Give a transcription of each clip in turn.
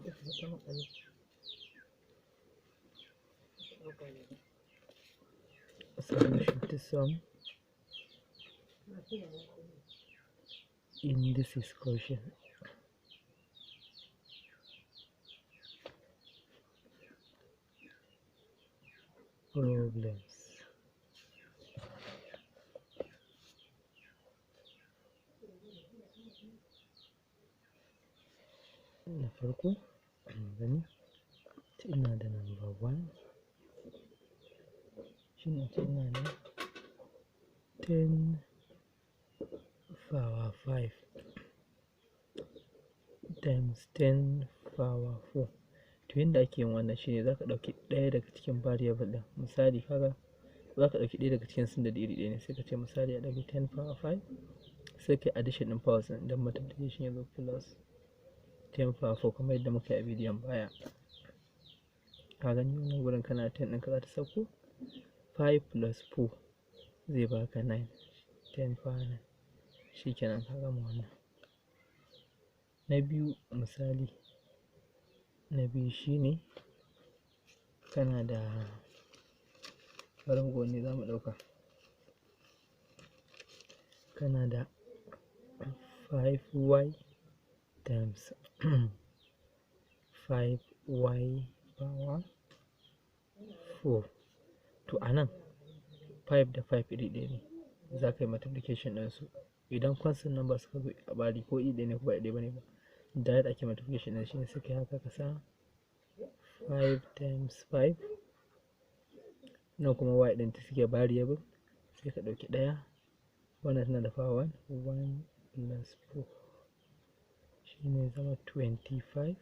Solution to some indices question. Problems. Na farko gani ina da number 1 shine ina da 10 power 5 times 10 power 4. To yanda ake yin wannan shine zaka ɗauki ɗaya daga cikin variable ɗin, misali kaga zaka ɗauki ɗaya daga cikin sun da iri ɗaya ne, sai ka ce misali a ɗauki 10 power 5 sai kai addition ɗin powers ɗin idan multiplication ya zo plus 10 power 4 kamar yadda muka yi a bidiyon baya. Ka gani wannan gurin kana 10 ɗinka za ta sauko 5 plus 4 zai baka 9, 10 power 9. Shikenan ka gama wannan. Na biyu misali na biyu shine kana da bari mu ga wanne za mu ɗauka, kana da 5y times 5y power 4. To a nan 5 da 5 iri ɗaya ne, za ka yi multiplication ɗinsu. Idan constant number suka zo a bari ko iri ɗaya ne ko ba ɗaya ba ne ba, da yadda ake multiplication ɗin shi ne sai kai haka ka sa 5 times 5 nan kuma y ɗin ta suke variable sai ka ɗauki ɗaya, wannan tana da power 1 plus 4 shine zama 25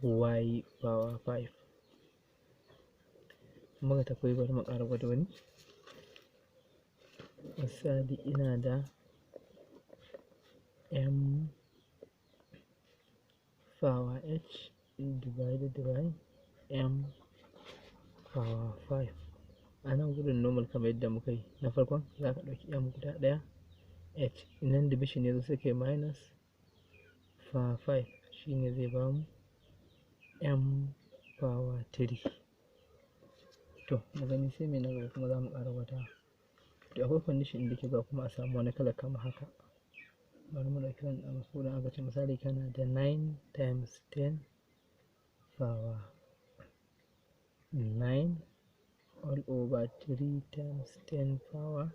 y power 5. Muka tafi bari mu ƙara gwada wani misali ina da m power h divided by m power 5. A nan gudun normal kamar yadda muka yi na farkon za ka ɗauki m guda ɗaya h, idan division ne sai kai minus power 5 shine zai bamu m power 3. To mu gani sai mai na gaba kuma za mu ƙara gwada. To akwai condition da ke ba kuma a samu wani kala kamar haka. Bari mu ɗauki wani ɗan ko aka ce misali kana da 9 times 10 power 9 all over 3 times 10 power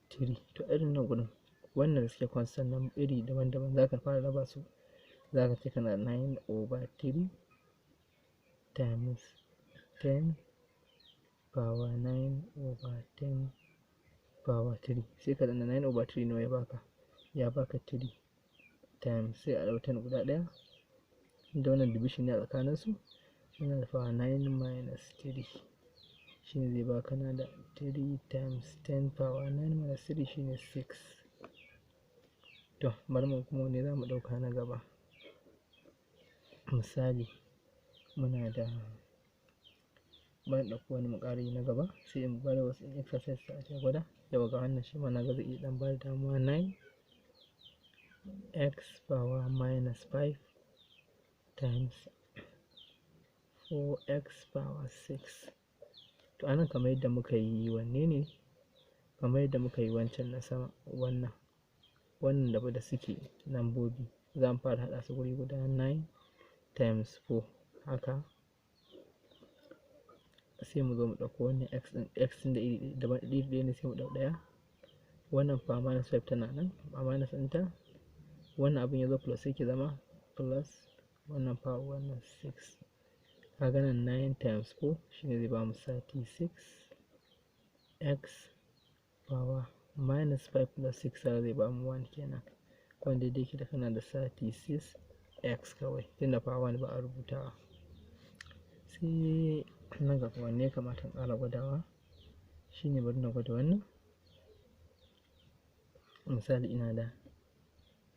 3. To irin nan gudun wannan da suke constant nan iri daban-daban za ka fara raba su, za ka ce kana 9 over 3 times 10 power 9 over 10 power 3 sai ka danna 9 over 3 nawa ya baka 3 times sai a ɗau 10 guda ɗaya da wannan division ne a tsakaninsu yana da power 9 minus 3 shine zai baka na da 3 times 10 power 9 minus 3 shine 6. To bari mu kuma wanne za mu ɗauka na gaba, misali muna da bari ɗauko wani mu ƙara yi na gaba sai in bada wasu exercise da ake gwada. Yau ga wannan shi ma na ga zai iya ɗan bada damuwa 9 x power minus 5 times 4x power 6. To anan kamar yadda muka yi wanne ne, kamar yadda muka yi wancan na sama wannan da suke lambobi za mu fara haɗa su guri guda 9 times 4 haka sai mu zo mu ɗauko wannan x ɗin da iri ɗaya ne sai mu ɗau ɗaya, wannan power minus 5 tana nan a minus ɗinta, wannan abin ya zo plus sai ke zama plus wannan power wannan 6. Kaga nan 9 times 4 shine zai bamu 36 x power minus 5 plus 6 zai bamu 1 kenan, wanda dai ke da kana da 36 x kawai tunda power 1 ba a rubutawa. Sai nan gaba wanne ya kamata in ƙara gwadawa shine bari na gwada wannan misali ina da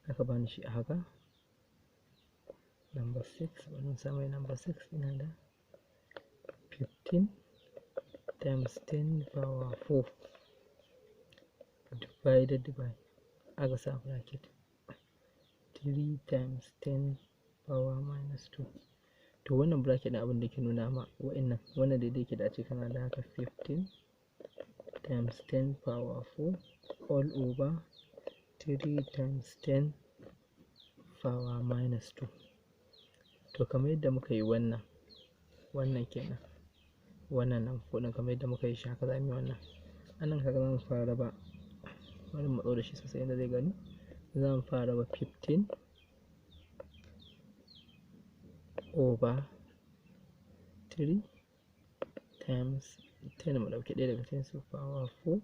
aka bani shi a haka number 6 bari sa mai number 6 ina da 15 times 10 power 4 divided by aka sa bracket 3 times 10 power minus 2. To wannan bracket ɗin abin da ke nuna ma wannan daidai ke da a ce kana da haka 15 times 10 power 4 all over 3 times 10 power minus 2. To kamar yadda muka yi wannan kenan, wannan nan ɗin kamar yadda muka yi shi haka za mu yi wannan. Anan kaga za mu fara raba, bari mu matso da shi sosai yadda zai gani. Za mu fara raba 15 over 3 times 10, mu ɗauki ɗaya daga cikin su power 4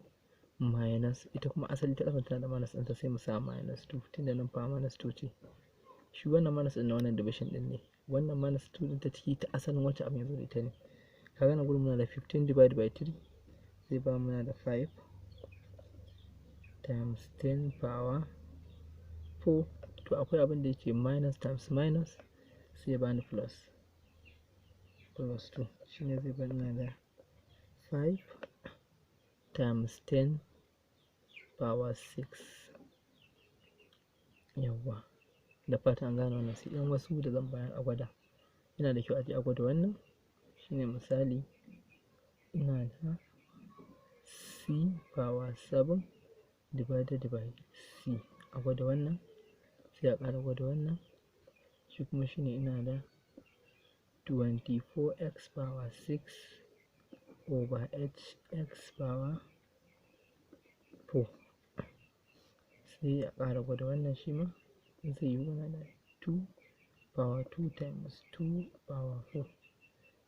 minus, ita kuma asali ta ƙasar tana da minus ɗinta sai mu sa minus 2 tunda nan power minus 2 ce. Shi wannan minus ɗin na wannan division ɗin ne, wannan minus 2 ɗin ta ciki ta asalin wacce abin ya zo da ita ne. Kaga nan gurin muna da 15 divided by 3 zai ba muna da 5 times 10 power 4. To akwai abin da yake minus times minus sai ba ni plus 2, shine zai ba ni da 5 times 10 power 6. Yawwa, da fatan an gane wannan. Sai ɗan wasu da zan bayar a gwada, yana da kyau a je a gwada wannan. Shine misali ina da c power 7 divided by c, a gwada wannan sai a ƙara gwada wannan. Shi kuma shine ina da 24x power 6 over hx power 4, sai a ƙara gwada wannan shi ma zai yi muna da 2 power 2 times 2 power 4.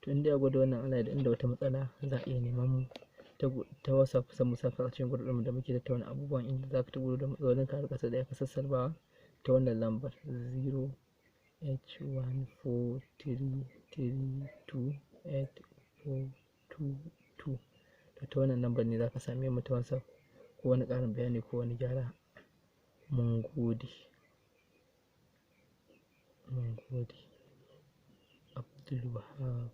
To inda ya gwada wannan ana da inda wata matsala za a iya neman mu ta WhatsApp, kusan mu saka a cikin group ɗin da muke tattauna abubuwan, inda za ka taɓa da matsalolin ka har ƙasa da ka sassarbawa ta wannan lambar 0h143328422. to ta wannan lambar ne za ka same mu ta WhatsApp ko wani ƙarin bayani ko wani gyara. Mun gode. Abdul Wahab.